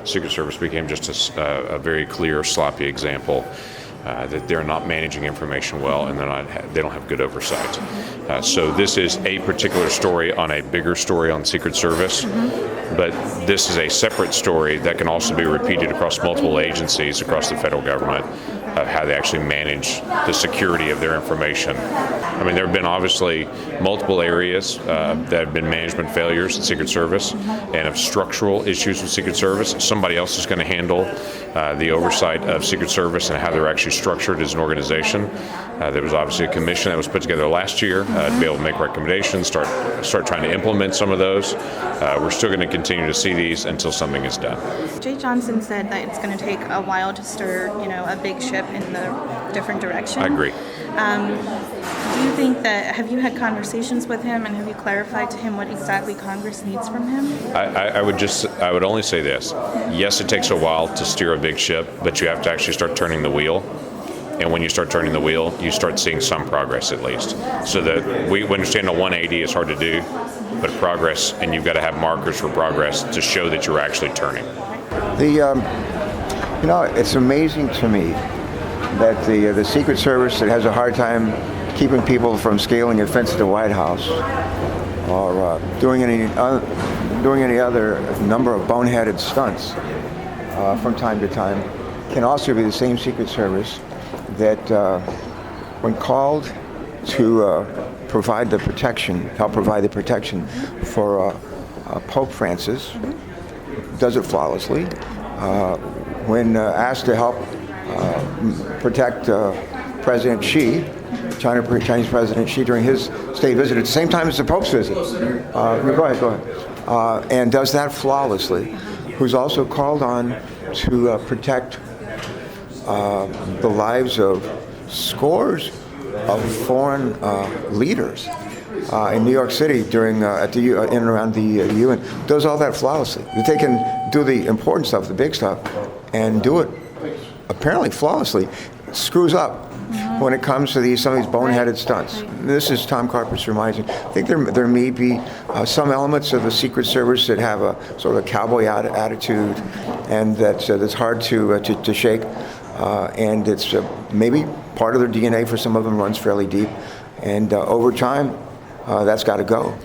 Secret Service became just a very clear, sloppy example that they're not managing information well, and they don't have good oversight. So this is a particular story on a bigger story on Secret Service, but this is a separate story that can also be repeated across multiple agencies across the federal government of how they actually manage the security of their information. I mean, there have been obviously multiple areas that have been management failures in Secret Service and of structural issues with Secret Service. Somebody else is going to handle the oversight of Secret Service and how they're actually structured as an organization. There was obviously a commission that was put together last year to be able to make recommendations, start trying to implement some of those. We're still going to continue to see these until something is done. Jay Johnson said that it's going to take a while to stir, a big ship in the different direction. I agree. Do you think have you had conversations with him, and have you clarified to him what exactly Congress needs from him? I would only say this. Yes, it takes a while to steer a big ship, but you have to actually start turning the wheel. And when you start turning the wheel, you start seeing some progress at least. So that we understand a 180 is hard to do, but progress, and you've got to have markers for progress to show that you're actually turning. It's amazing to me that the Secret Service that has a hard time keeping people from scaling a fence at the White House or doing any other number of boneheaded stunts from time to time can also be the same Secret Service that when called to help provide the protection for Pope Francis, does it flawlessly. When asked to help protect President Xi, Chinese President Xi, during his state visit at the same time as the Pope's visit. Go ahead. And does that flawlessly. Who's also called on to protect the lives of scores of foreign leaders in New York City in and around the UN. Does all that flawlessly. If they can do the important stuff, the big stuff, and do it apparently flawlessly, screws up when it comes to some of these boneheaded stunts. This is Tom Carper surmising. I think there may be some elements of the Secret Service that have a sort of a cowboy attitude, and that's hard to shake. And it's maybe part of their DNA for some of them runs fairly deep, and over time, that's got to go.